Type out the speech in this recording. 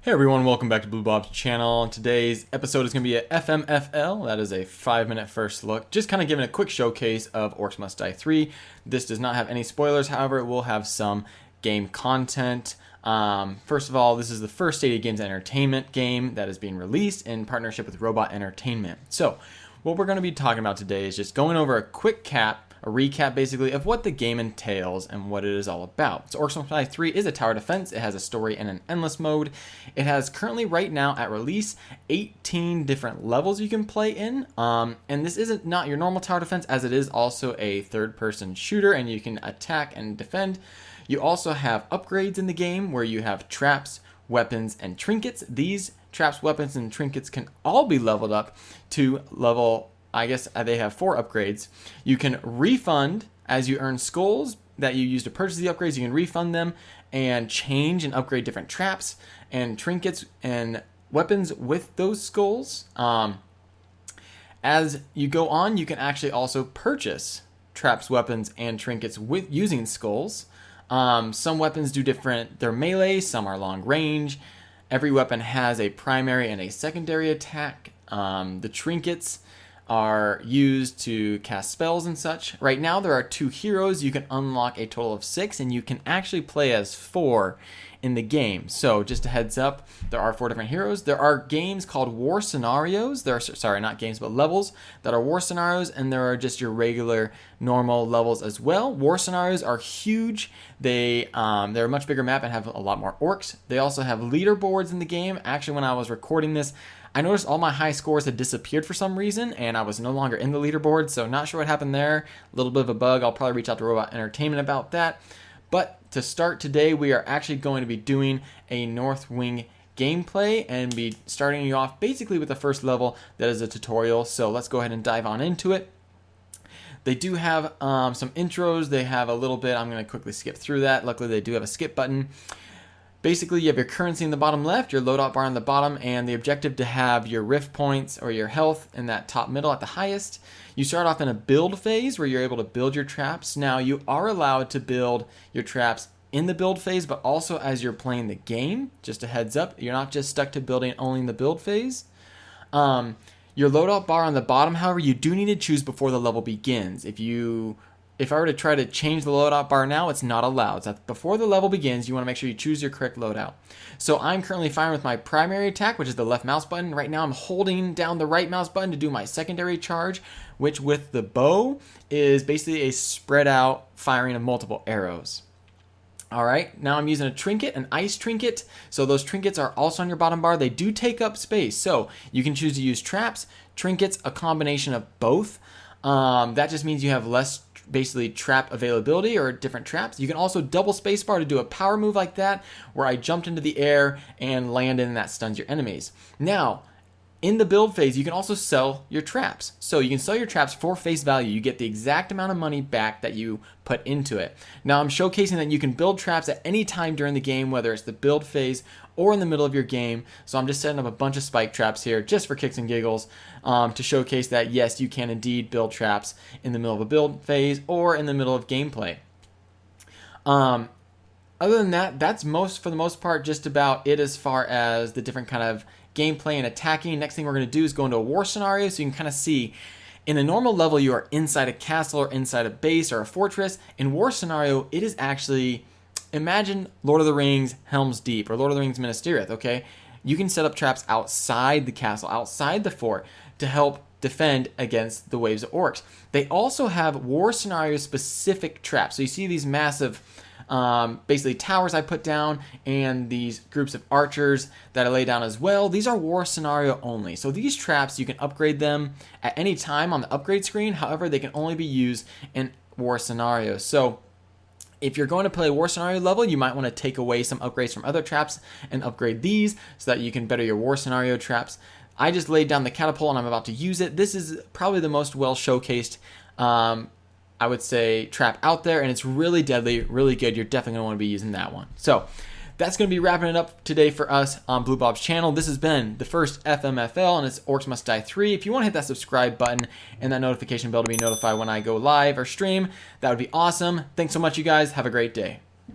Hey everyone, welcome back to Bluebobz channel. Today's episode is going to be a FMFL, that is a 5-minute first look. Just kind of giving a quick showcase of Orcs Must Die 3. This does not have any spoilers, however it will have some game content. First of all, this is the first Stadia Games and Entertainment game that is being released in partnership with Robot Entertainment. So, what we're going to be talking about today is just going over a quick recap basically of what the game entails and what it is all about. So Orcs Must Die 3 is a tower defense. It has a story and an endless mode. It has currently right now at release 18 different levels you can play in. And this isn't not your normal tower defense, as it is also a third-person shooter and you can attack and defend. You also have upgrades in the game where you have traps, weapons, and trinkets. These traps, weapons, and trinkets can all be leveled up to level, I guess they have 4 upgrades. You can refund as you earn skulls that you use to purchase the upgrades. You can refund them and change and upgrade different traps and trinkets and weapons with those skulls. As you go on, you can actually also purchase traps, weapons, and trinkets with using skulls. Some weapons do different. They're melee, some are long range. Every weapon has a primary and a secondary attack. The trinkets are used to cast spells and such. Right now there are 2 heroes. You can unlock a total of 6 and you can actually play as 4 in the game. So just a heads up, there are 4 different heroes. There are games called war scenarios. There are, sorry, not games, but levels that are war scenarios, and there are just your regular normal levels as well. War scenarios are huge. They're a much bigger map and have a lot more orcs. They also have leaderboards in the game. Actually, when I was recording this, I noticed all my high scores had disappeared for some reason, and I was no longer in the leaderboard, so not sure what happened there. A little bit of a bug. I'll probably reach out to Robot Entertainment about that. But to start today, we are actually going to be doing a North Wing gameplay and be starting you off basically with the first level that is a tutorial. So let's go ahead and dive on into it. They do have some intros. They have a little bit. I'm going to quickly skip through that. Luckily, they do have a skip button. Basically, you have your currency in the bottom left, your loadout bar in the bottom, and the objective to have your rift points or your health in that top middle at the highest. You start off in a build phase where you're able to build your traps. Now, you are allowed to build your traps in the build phase, but also as you're playing the game. Just a heads up, you're not just stuck to building only in the build phase. Your loadout bar on the bottom, however, you do need to choose before the level begins. If I were to try to change the loadout bar now, it's not allowed. So before the level begins, you want to make sure you choose your correct loadout. So I'm currently firing with my primary attack, which is the left mouse button. Right now I'm holding down the right mouse button to do my secondary charge, which with the bow is basically a spread out firing of multiple arrows. Alright, now I'm using a trinket, an ice trinket. So those trinkets are also on your bottom bar. They do take up space. So you can choose to use traps, trinkets, a combination of both. That just means you have less basically trap availability or different traps. You can also double spacebar to do a power move like that, where I jumped into the air and landed and that stuns your enemies. Now, in the build phase, you can also sell your traps. So you can sell your traps for face value. You get the exact amount of money back that you put into it. Now I'm showcasing that you can build traps at any time during the game, whether it's the build phase or in the middle of your game. So I'm just setting up a bunch of spike traps here just for kicks and giggles to showcase that yes, you can indeed build traps in the middle of a build phase or in the middle of gameplay. Other than that, that's for the most part just about it as far as the different kind of gameplay and attacking. Next thing we're going to do is go into a war scenario so you can kind of see. In a normal level, you are inside a castle or inside a base or a fortress. In war scenario, it is actually, imagine Lord of the Rings Helm's Deep or Lord of the Rings Minas Tirith, okay? You can set up traps outside the castle, outside the fort, to help defend against the waves of orcs. They also have war scenario specific traps. So you see these massive basically towers I put down and these groups of archers that I lay down as well. These are war scenario only. So these traps, you can upgrade them at any time on the upgrade screen. However, they can only be used in war scenarios. So if you're going to play a war scenario level, you might want to take away some upgrades from other traps and upgrade these so that you can better your war scenario traps. I just laid down the catapult and I'm about to use it. This is probably the most well showcased I would say trap out there, and it's really deadly, really good. You're definitely going to want to be using that one. So that's going to be wrapping it up today for us on Bluebobz channel. This has been the first FMFL, and it's Orcs Must Die 3. If you want to hit that subscribe button and that notification bell to be notified when I go live or stream, that would be awesome. Thanks so much, you guys. Have a great day.